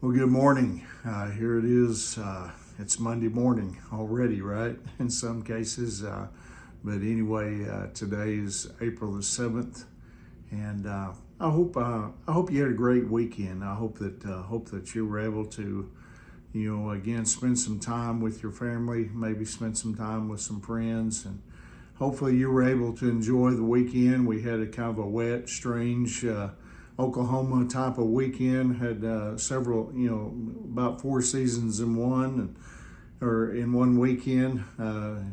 Well, good morning. Here it is. It's Monday morning already, right? In some cases. But anyway, today is April the 7th. And I hope you had a great weekend. I hope that you were able to, again, spend some time with your family, maybe spend some time with some friends, and hopefully you were able to enjoy the weekend. We had a kind of a wet, strange Oklahoma type of weekend. Had several, about 4 seasons in one, or in one weekend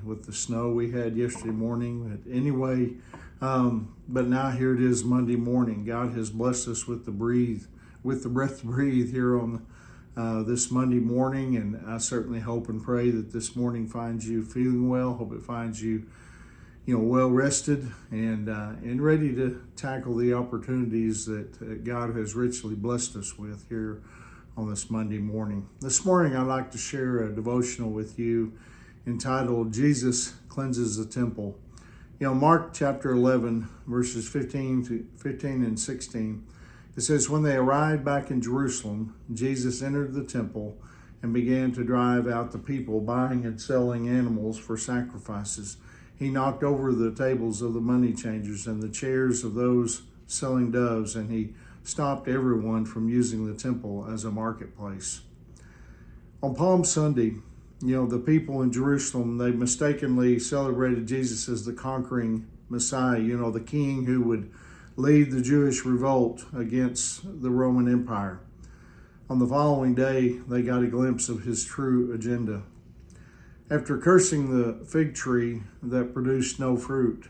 with the snow we had yesterday morning. But anyway, but now here it is Monday morning. God has blessed us with the breath to breathe here on this Monday morning, and I certainly hope and pray that this morning finds you feeling well. Hope it finds you well rested and ready to tackle the opportunities that God has richly blessed us with here on this Monday morning. This morning, I'd like to share a devotional with you entitled "Jesus Cleanses the Temple." Mark chapter 11, verses 15 and 16. It says, "When they arrived back in Jerusalem, Jesus entered the temple and began to drive out the people buying and selling animals for sacrifices. He knocked over the tables of the money changers and the chairs of those selling doves, and he stopped everyone from using the temple as a marketplace." On Palm Sunday, the people in Jerusalem, they mistakenly celebrated Jesus as the conquering Messiah, the king who would lead the Jewish revolt against the Roman Empire. On the following day, they got a glimpse of his true agenda. After cursing the fig tree that produced no fruit,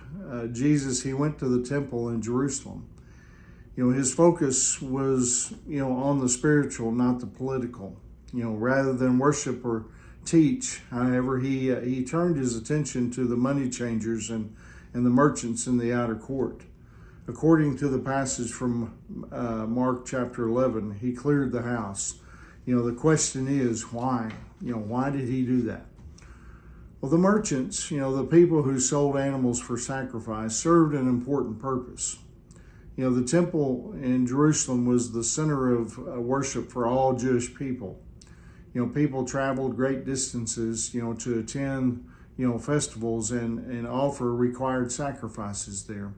Jesus, he went to the temple in Jerusalem. His focus was, on the spiritual, not the political. Rather than worship or teach, however, he turned his attention to the money changers and the merchants in the outer court. According to the passage from Mark chapter 11, he cleared the house. The question is, why? Why did he do that? Well, the merchants, the people who sold animals for sacrifice, served an important purpose. The temple in Jerusalem was the center of worship for all Jewish people. People traveled great distances, to attend, festivals and offer required sacrifices there.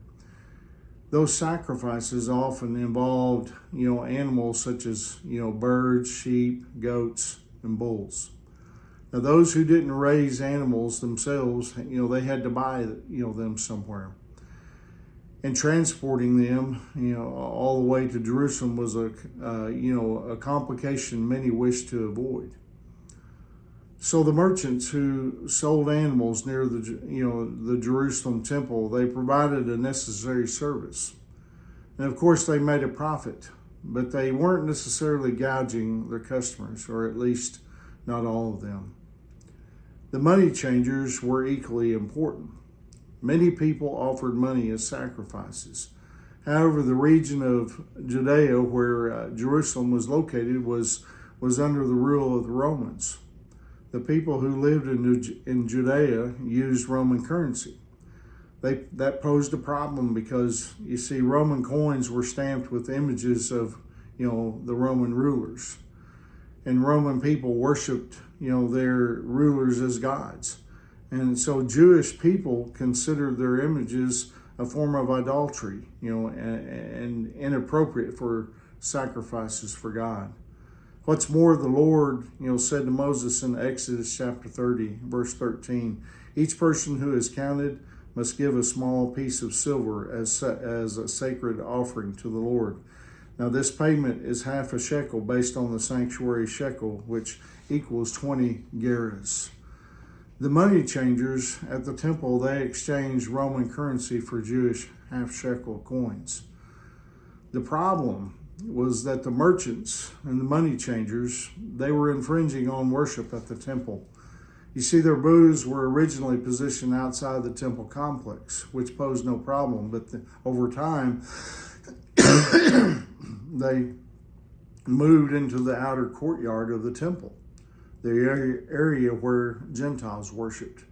Those sacrifices often involved, animals such as, birds, sheep, goats, and bulls. Now, those who didn't raise animals themselves, they had to buy, them somewhere. And transporting them, all the way to Jerusalem was a complication many wished to avoid. So the merchants who sold animals near the Jerusalem temple, they provided a necessary service. And of course, they made a profit, but they weren't necessarily gouging their customers, or at least not all of them. The money changers were equally important. Many people offered money as sacrifices. However, the region of Judea where Jerusalem was located was under the rule of the Romans. The people who lived in Judea used Roman currency. That posed a problem because, you see, Roman coins were stamped with images of, the Roman rulers. And Roman people worshiped, their rulers as gods. And so Jewish people considered their images a form of idolatry, and inappropriate for sacrifices for God. What's more, the Lord, said to Moses in Exodus chapter 30, verse 13, "Each person who is counted must give a small piece of silver as a sacred offering to the Lord." Now, this payment is half a shekel based on the sanctuary shekel, which equals 20 gerahs. The money changers at the temple, they exchanged Roman currency for Jewish half shekel coins. The problem was that the merchants and the money changers, they were infringing on worship at the temple. You see, their booths were originally positioned outside the temple complex, which posed no problem, but over time, they moved into the outer courtyard of the temple, the area where Gentiles worshiped.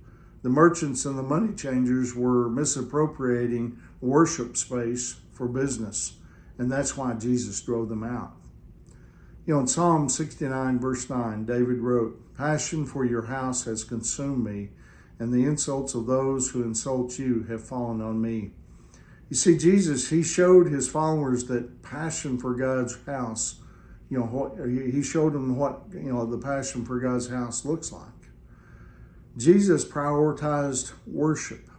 The merchants and the money changers were misappropriating worship space for business, and that's why Jesus drove them out. You know, in Psalm 69, verse 9, David wrote, "Passion for your house has consumed me, and the insults of those who insult you have fallen on me." You see, Jesus, he showed his followers that passion for God's house, he showed them what, the passion for God's house looks like. Jesus prioritized worship,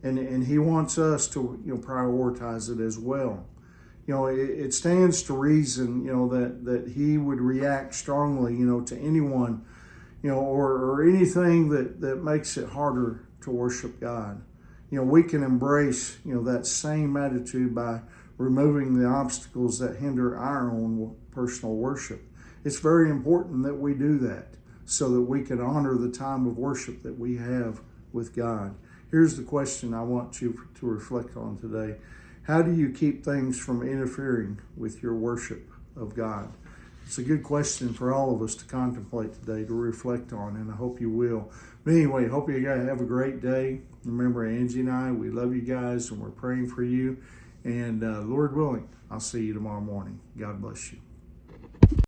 and he wants us to, prioritize it as well. It stands to reason, that he would react strongly, to anyone, or anything that makes it harder to worship God. We can embrace, that same attitude by removing the obstacles that hinder our own personal worship. It's very important that we do that so that we can honor the time of worship that we have with God. Here's the question I want you to reflect on today. How do you keep things from interfering with your worship of God? It's a good question for all of us to contemplate today, to reflect on, and I hope you will. But anyway, hope you guys have a great day. Remember, Angie and I, we love you guys, and we're praying for you. And Lord willing, I'll see you tomorrow morning. God bless you.